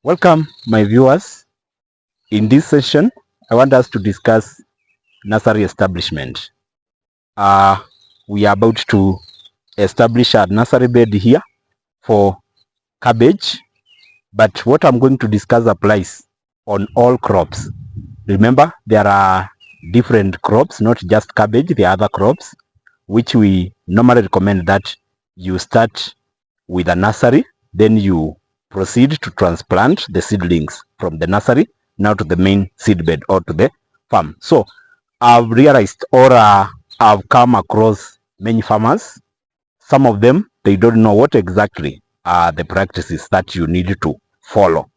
Welcome, my viewers. In this session, I want us to discuss nursery establishment. Uh, we are about to establish a nursery bed here for cabbage, but what I'm going to discuss applies on all crops. Remember, there are different crops, not just cabbage, there are other crops, which we normally recommend that you start with a nursery, then you proceed to transplant the seedlings from the nursery now to the main seed bed or to the farm. So I've realized or I've come across many farmers. Some of them, they don't know what exactly are the practices that you need to follow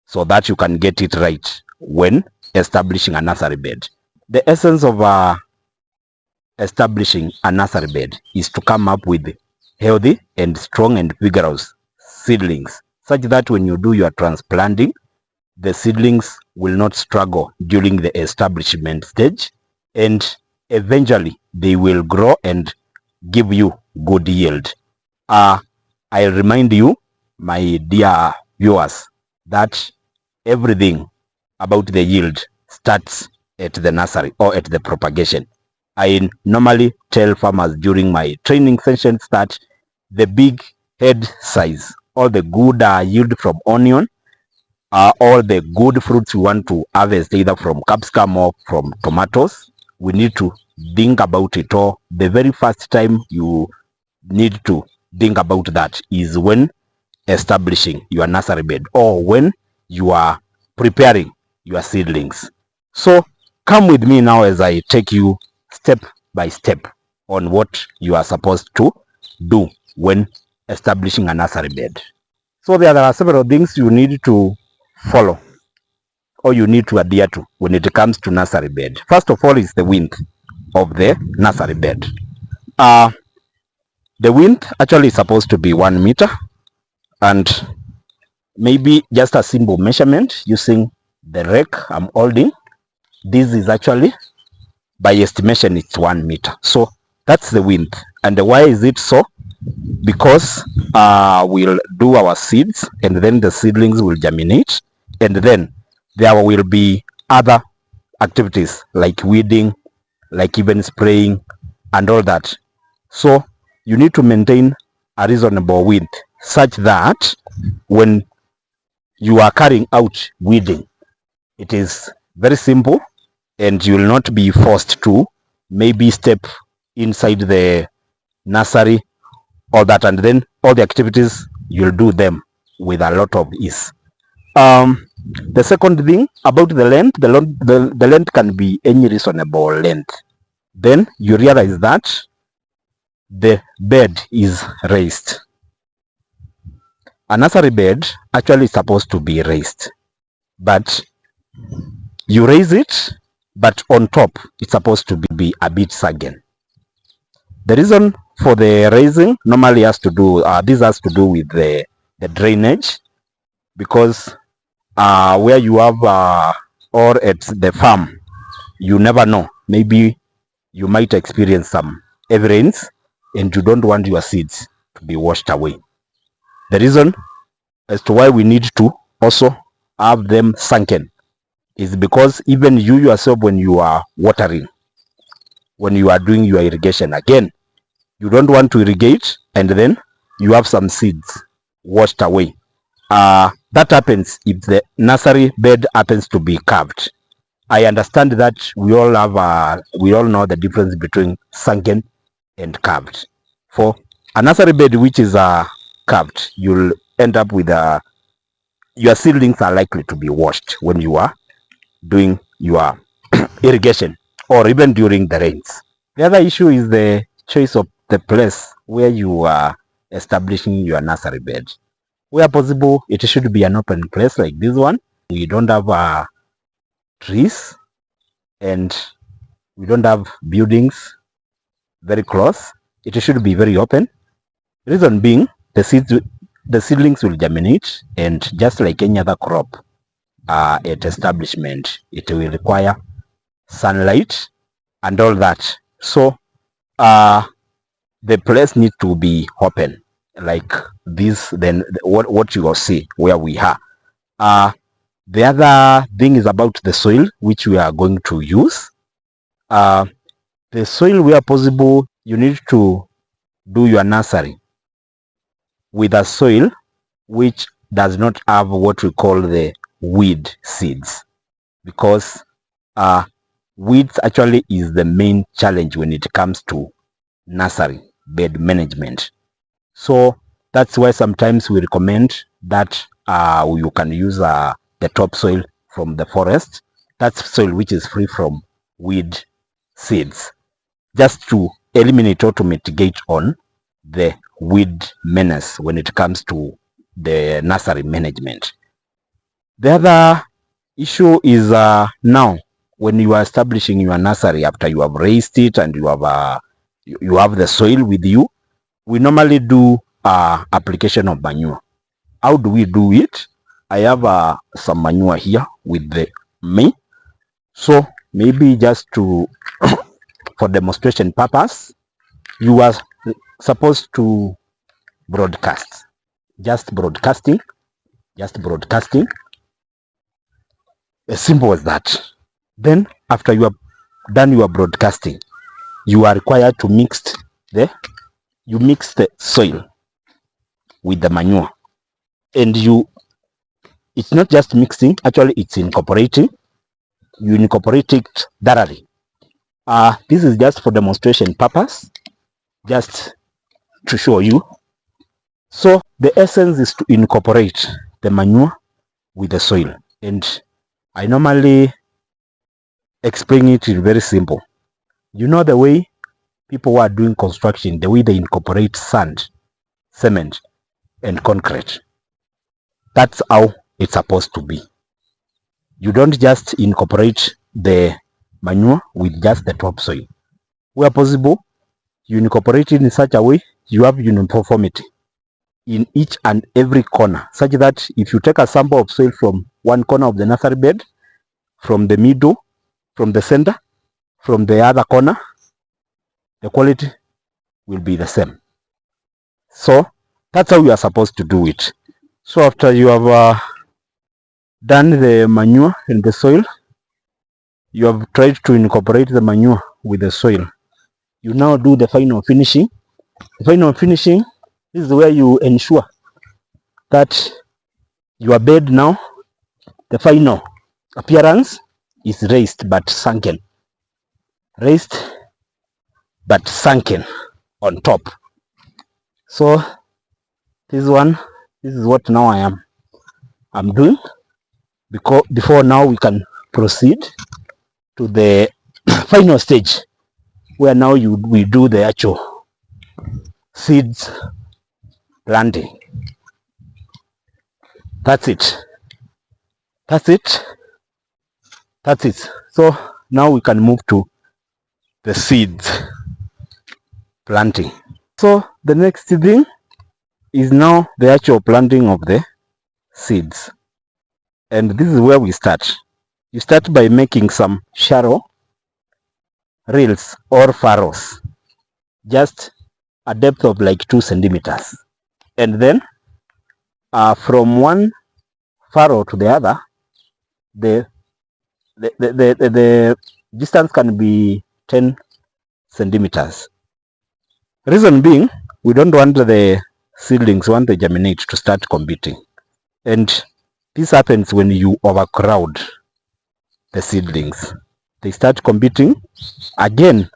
so that you can get it right when establishing a nursery bed. The essence of establishing a nursery bed is to come up with healthy and strong and vigorous seedlings such that when you do your transplanting, the seedlings will not struggle during the establishment stage, and eventually they will grow and give you good yield. I remind you, my dear viewers, that everything about the yield starts at the nursery or at the propagation. I normally tell farmers during my training sessions that the big head size or the good yield from onion, all the good fruits we want to harvest either from capsicum or from tomatoes, we need to think about it. Or the very first time you need to think about that is when establishing your nursery bed or when you are preparing your seedlings. So come with me now as I take you step by step on what you are supposed to do when establishing a nursery bed. So there are several things you need to follow or you need to adhere to when it comes to nursery bed. First of all is the width of the nursery bed. Uh, the width actually is supposed to be 1 meter, and maybe just a simple measurement using the rake I'm holding. This is actually, by estimation, it's 1 meter. So that's the width. And why is it so? Because we'll do our seeds and then the seedlings will germinate, and then there will be other activities like weeding, like even spraying and all that. So you need to maintain a reasonable width such that when you are carrying out weeding, it is very simple and you will not be forced to maybe step inside the nursery, all that, and then all the activities you'll do them with a lot of ease. The second thing about the length, the length can be any reasonable length. Then you realize that the bed is raised. A nursery bed actually is supposed to be raised, but you raise it, but on top it's supposed to be a bit sagging. The reason for the raising normally has to do this has to do with the drainage, because where you have or at the farm, you never know, maybe you might experience some heavy rains and you don't want your seeds to be washed away. The reason as to why we need to also have them sunken is because even you yourself, when you are watering, when you are doing your irrigation, again, you don't want to irrigate and then you have some seeds washed away. That happens if the nursery bed happens to be carved. I understand that we all know the difference between sunken and carved. For a nursery bed which is carved, you'll end up with your seedlings are likely to be washed when you are doing your irrigation or even during the rains. The other issue is the choice of the place where you are establishing your nursery bed. Where possible, it should be an open place like this one. We don't have trees and we don't have buildings very close. It should be very open. Reason being, the seedlings will germinate, and just like any other crop at establishment, it will require sunlight and all that. So the place needs to be open like this. Then what you will see where we are. The other thing is about the soil which we are going to use. The soil, where possible, you need to do your nursery with a soil which does not have what we call the weed seeds, because weeds actually is the main challenge when it comes to nursery bed management. So that's why sometimes we recommend that you can use the topsoil from the forest. That's soil which is free from weed seeds, just to eliminate or to mitigate on the weed menace when it comes to the nursery management. The other issue is now when you are establishing your nursery, after you have raised it and you have the soil with you, we normally do application of manure. How do we do it? I have some manure here with me, so maybe just to for demonstration purpose, you are supposed to broadcast, just broadcasting, as simple as that. Then after you have done your broadcasting, you are required to mix the soil with the manure, and it's not just mixing, actually it's incorporating. You incorporate it thoroughly. This is just for demonstration purpose, just to show you. So the essence is to incorporate the manure with the soil, and I normally explain it in very simple. You know, the way people who are doing construction, the way they incorporate sand, cement, and concrete, that's how it's supposed to be. You don't just incorporate the manure with just the topsoil. Where possible, you incorporate it in such a way you have uniformity in each and every corner, such that if you take a sample of soil from one corner of the nursery bed, from the middle, from the center, from the other corner, the quality will be the same. So that's how you are supposed to do it. So after you have done the manure in the soil, you have tried to incorporate the manure with the soil, you now do the final finishing. The final finishing is where you ensure that your bed now, the final appearance is raised but sunken on top. So this is what now I'm doing, because before now we can proceed to the final stage, where now we do the actual seeds planting. That's it. So now we can move to the seeds planting. So the next thing is now the actual planting of the seeds, and this is where we start. You start by making some shallow rills or furrows, just a depth of like 2 centimeters, and then from one furrow to the other, the distance can be 10 centimeters. Reason being, we don't want the seedlings, once they germinate, to start competing, and this happens when you overcrowd the seedlings. They start competing. Again,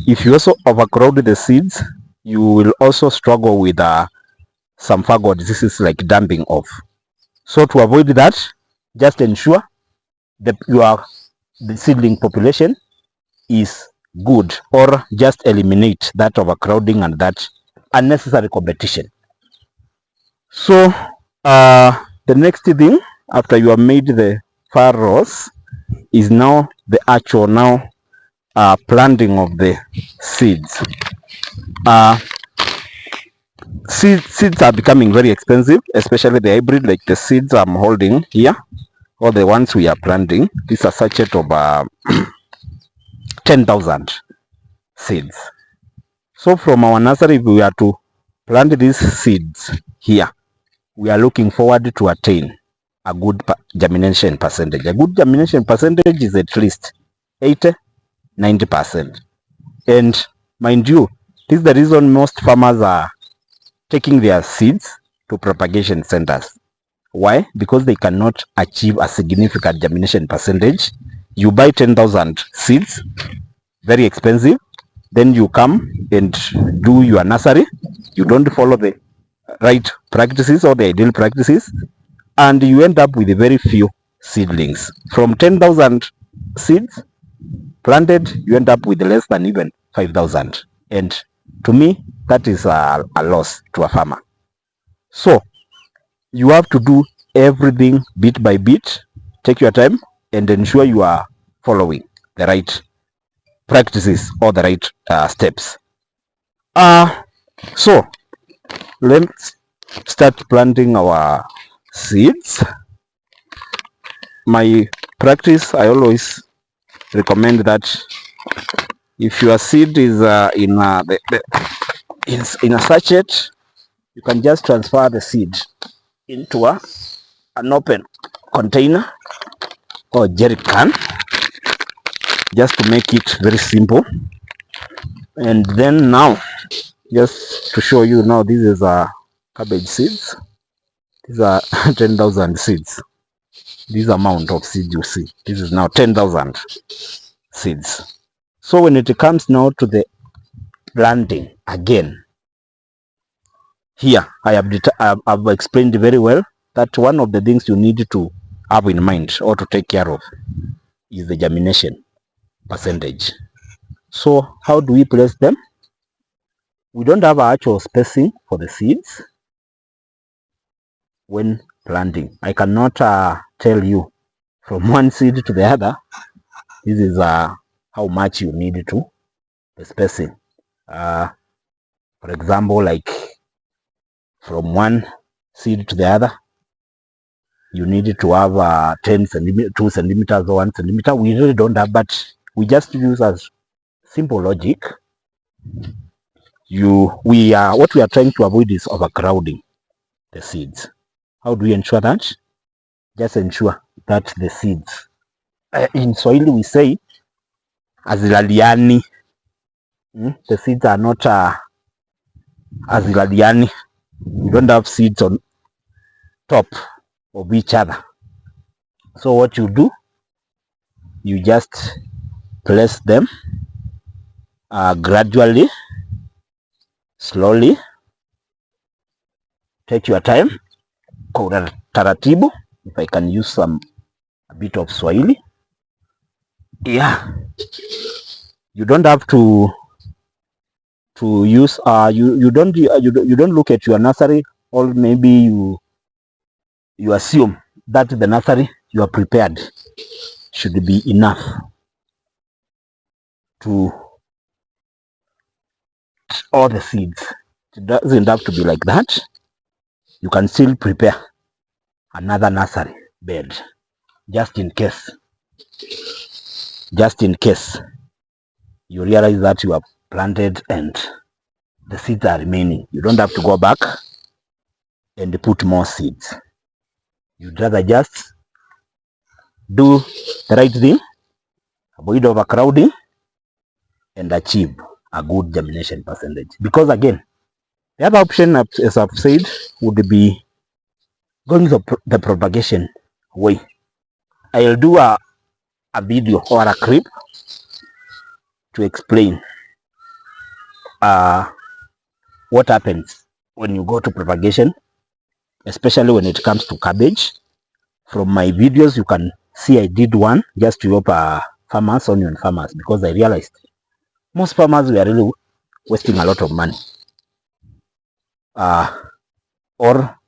if you also overcrowd the seeds, you will also struggle with some fungal diseases like dumping off. So to avoid that, just ensure that the seedling population is good, or just eliminate that overcrowding and that unnecessary competition. So the next thing after you have made the furrows is now the actual planting of the seeds. Seeds are becoming very expensive, especially the hybrid, like the seeds I'm holding here, or the ones we are planting. These are sachet of 10,000 seeds. So from our nursery, if we are to plant these seeds here, we are looking forward to attain a good germination percentage. A good germination percentage is at least 80-90%. And mind you, this is the reason most farmers are taking their seeds to propagation centers. Why? Because they cannot achieve a significant germination percentage. You buy 10,000 seeds, very expensive. Then you come and do your nursery. You don't follow the right practices or the ideal practices, and you end up with very few seedlings. From 10,000 seeds planted, you end up with less than even 5,000. And to me, that is a loss to a farmer. So you have to do everything bit by bit. Take your time and ensure you are following the right practices or the right steps. So let's start planting our seeds. My practice, I always recommend that if your seed is in a sachet, you can just transfer the seed into an open container or jerry can, just to make it very simple. And then now, just to show you now, this is cabbage seeds. These are 10,000 seeds. This amount of seeds you see, this is now 10,000 seeds. So when it comes now to the planting again, here I've explained very well that one of the things you need to have in mind or to take care of is the germination percentage. So how do we place them? We don't have actual spacing for the seeds when planting. I cannot tell you from one seed to the other, this is how much you need to the spacing. For example, like from one seed to the other, you need to have 10 centimeters, 2 centimeters, or 1 centimeter. We really don't have, but we just use as simple logic. What we are trying to avoid is overcrowding the seeds. How do we ensure that? Just ensure that the seeds, in Swahili we say azilaliani. The seeds are not azilaliani. You don't have seeds on top of each other. So what you do, you just place them gradually, slowly. Take your time. Kwa taratibu, if I can use a bit of Swahili. Yeah, you don't have to use you don't look at your nursery, or maybe you assume that the nursery you are prepared should be enough to all the seeds. It doesn't have to be like that. You can still prepare another nursery bed just in case you realize that you have planted and the seeds are remaining. You don't have to go back and put more seeds. You'd rather just do the right thing, avoid overcrowding, and achieve a good germination percentage. Because again, the other option, as I've said, would be going the propagation way. I'll do a video or a clip to explain what happens when you go to propagation, especially when it comes to cabbage. From my videos, you can see I did one just to help onion farmers, because I realized most farmers were really wasting a lot of money or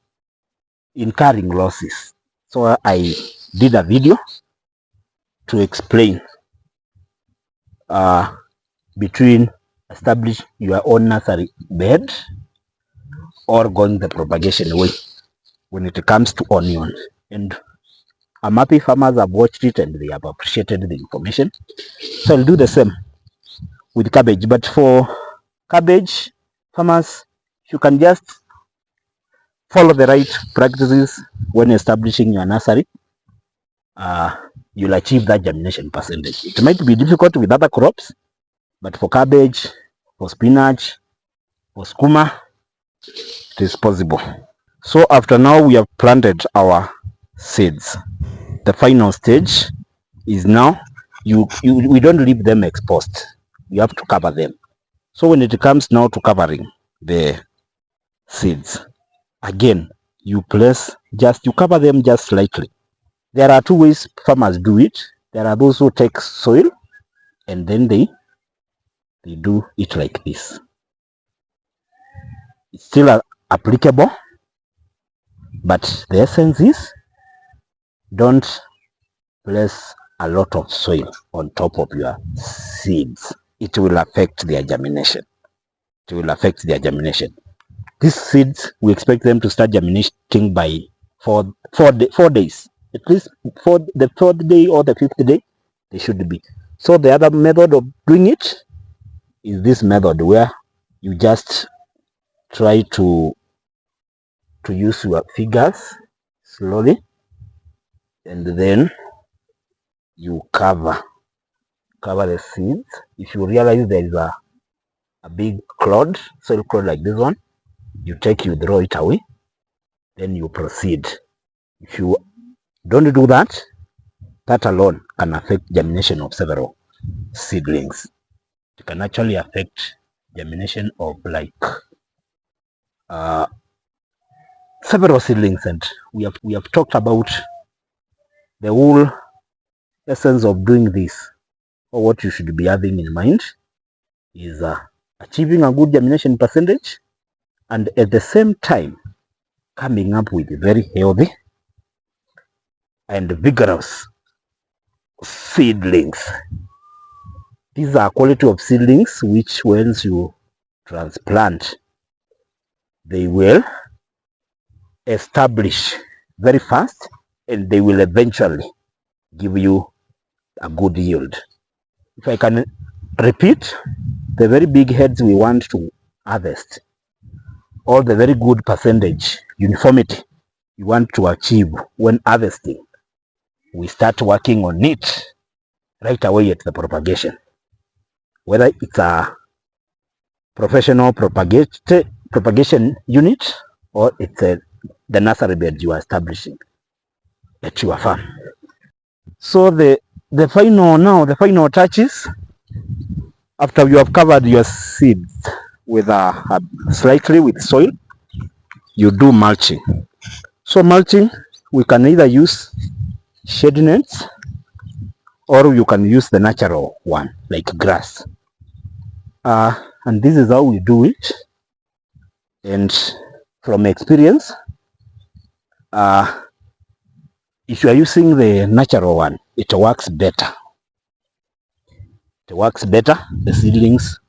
incurring losses. So I did a video to explain between establish your own nursery bed or going the propagation way when it comes to onion. And I'm happy farmers have watched it and they have appreciated the information. So I'll do the same with cabbage. But for cabbage farmers, you can just follow the right practices when establishing your nursery, you'll achieve that germination percentage. It might be difficult with other crops, but for cabbage, for spinach, for skuma, it is possible. So after now we have planted our seeds, the final stage is now we don't leave them exposed. You have to cover them. So when it comes now to covering the seeds, again you cover them just slightly. There are two ways farmers do it. There are those who take soil and then they do it like this. It's still applicable, but the essence is don't place a lot of soil on top of your seeds. It will affect their germination. These seeds, we expect them to start germinating by 4 days. At least for the 4th day or the 5th day, they should be. So the other method of doing it is this method where you just try to use your fingers slowly, and then you cover the seeds. If you realize there is a big soil clod like this one, you throw it away, then you proceed. If you don't do that, that alone can affect germination of several seedlings. It can actually affect germination of like several seedlings, and we have talked about the whole essence of doing this, or what you should be having in mind is achieving a good germination percentage, and at the same time coming up with very healthy and vigorous seedlings. These are quality of seedlings which once you transplant, they will establish very fast, and they will eventually give you a good yield. If I can repeat, the very big heads we want to harvest, or the very good percentage uniformity you want to achieve when harvesting, we start working on it right away at the propagation. Whether it's a professional propagation unit, or it's the nursery bed you are establishing at your farm. So the final touches, after you have covered your seeds with slightly with soil, you do mulching. So mulching, we can either use shade nets, or you can use the natural one like grass. And this is how we do it. And from experience, if you are using the natural one, it works better. The seedlings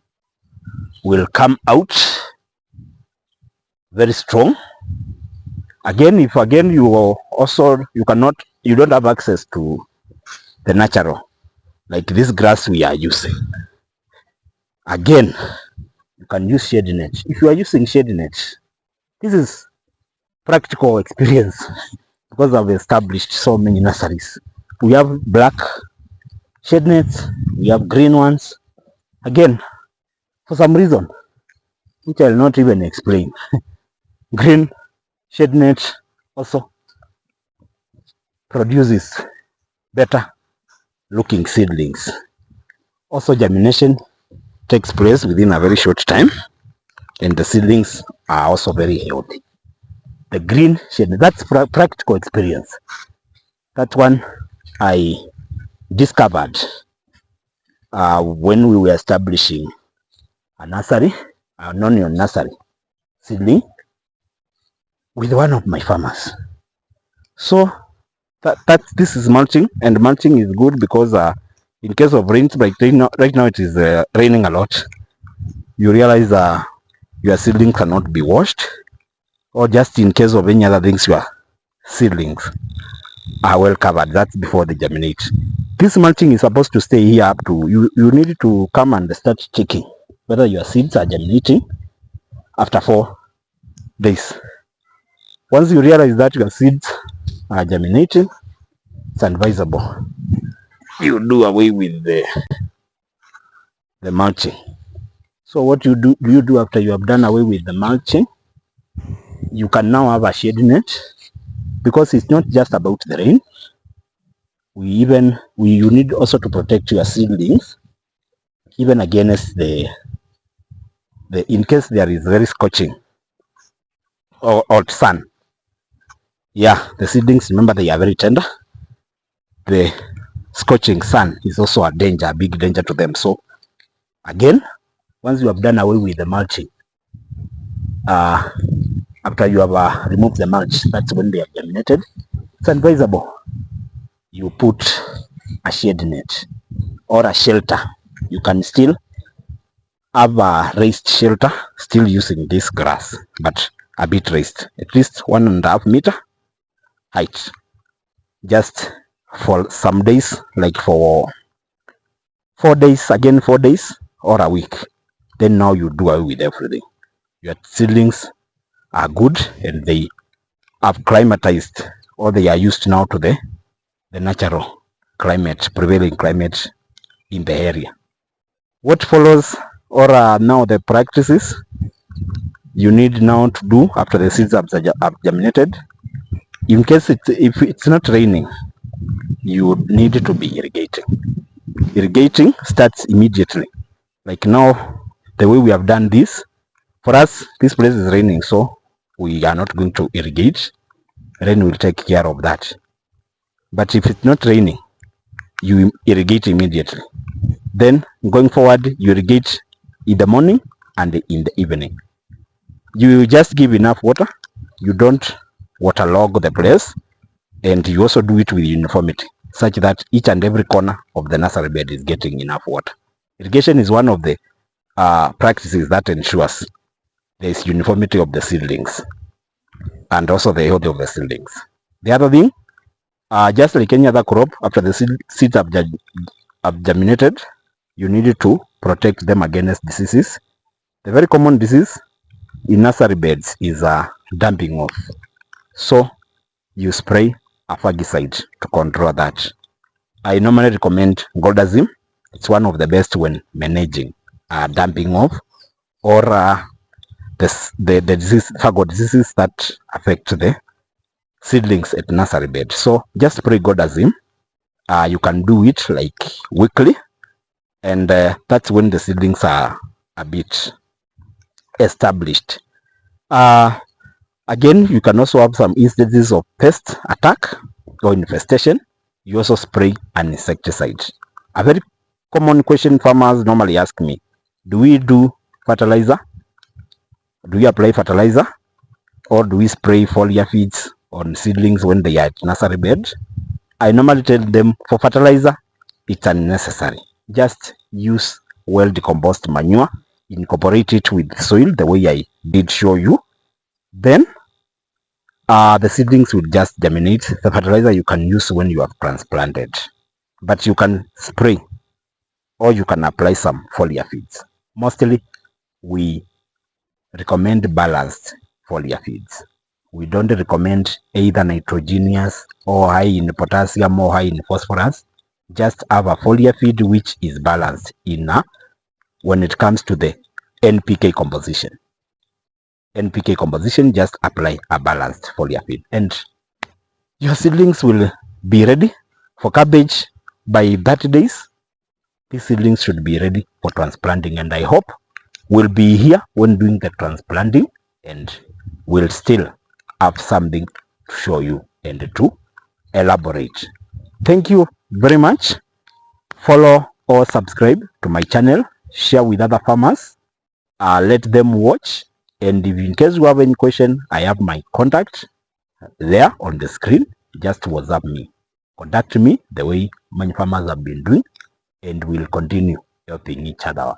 will come out very strong. Again, if you don't have access to the natural, like this grass we are using, again you can use shade net. If you are using shade net, this is practical experience because I've established so many nurseries. We have black shade nets, we have green ones. Again, for some reason which I'll not even explain, green shade net also produces better looking seedlings. Also, germination takes place within a very short time, and the seedlings are also very healthy. The green shade, that's practical experience. That one I discovered when we were establishing a nursery, an onion nursery seedling with one of my farmers. So this is mulching, and mulching is good because in case of rains, like right now it is raining a lot. You realize your seedling cannot be washed, or just in case of any other things, your seedlings are well covered. That's before they germinate. This mulching is supposed to stay here up to you need to come and start checking whether your seeds are germinating after 4 days. Once you realize that your seeds are germinating, it's advisable you do away with the mulching. So what you do after you have done away with the mulching, you can now have a shade net, because it's not just about the rain. You need also to protect your seedlings even against the in case there is very scorching or hot sun. Yeah, the seedlings, remember, they are very tender. The scorching sun is also a big danger to them. So again, once you have done away with the mulching, after you have removed the mulch, that's when they are germinated. It's advisable you put a shade net or a shelter. You can still have a raised shelter, still using this grass, but a bit raised, at least 1.5 meter height, just for some days, like for 4 days, again 4 days or a week. Then now you do away with everything. Your seedlings are good and they have climatized, or they are used now to the natural climate, prevailing climate in the area. What follows, or now the practices you need now to do after the seeds have germinated, in case if it's not raining, you need to be irrigating. Irrigating starts immediately. Like now, the way we have done this, for us, this place is raining, so we are not going to irrigate. Rain will take care of that. But if it's not raining, you irrigate immediately. Then going forward, you irrigate in the morning and in the evening. You just give enough water. You don't waterlog the place, and you also do it with uniformity, such that each and every corner of the nursery bed is getting enough water. Irrigation is one of the practices that ensures there is uniformity of the seedlings and also the health of the seedlings. The other thing, just like any other crop, after the seeds have germinated, you need to protect them against diseases. The very common disease in nursery beds is damping off. So you spray a fungicide to control that. I normally recommend Goldazim. It's one of the best when managing damping off or the disease, fungal diseases that affect the seedlings at nursery bed. So just spray Goldazim. You can do it like weekly, and that's when the seedlings are a bit established. Again, you can also have some instances of pest attack or infestation. You also spray an insecticide. A very common question farmers normally ask me, do we do fertilizer? Do we apply fertilizer? Or do we spray foliar feeds on seedlings when they are at nursery bed? I normally tell them, for fertilizer, it's unnecessary. Just use well decomposed manure, incorporate it with soil the way I did show you. Then the seedlings will just germinate. The fertilizer you can use when you have transplanted, but you can spray or you can apply some foliar feeds. Mostly we recommend balanced foliar feeds. We don't recommend either nitrogenous or high in potassium or high in phosphorus. Just have a foliar feed which is balanced in when it comes to the NPK composition. NPK composition, just apply a balanced foliar feed and your seedlings will be ready for cabbage by 30 days. These seedlings should be ready for transplanting, and I hope we'll be here when doing the transplanting and we'll still have something to show you and to elaborate. Thank you very much. Follow or subscribe to my channel, share with other farmers, let them watch. And if in case you have any question, I have my contact there on the screen. Just WhatsApp me. Contact me the way many farmers have been doing, and we'll continue helping each other.